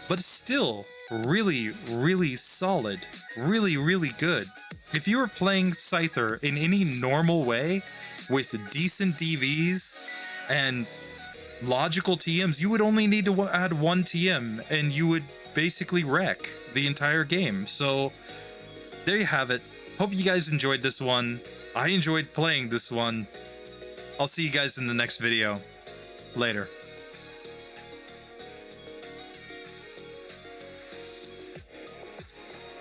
But it's still really, really solid. Really, really good. If you were playing Scyther in any normal way, with decent DVs and logical TMs, you would only need to add 1 TM, and you would basically wreck the entire game. So there you have it. Hope you guys enjoyed this one. I enjoyed playing this one. I'll see you guys in the next video. Later.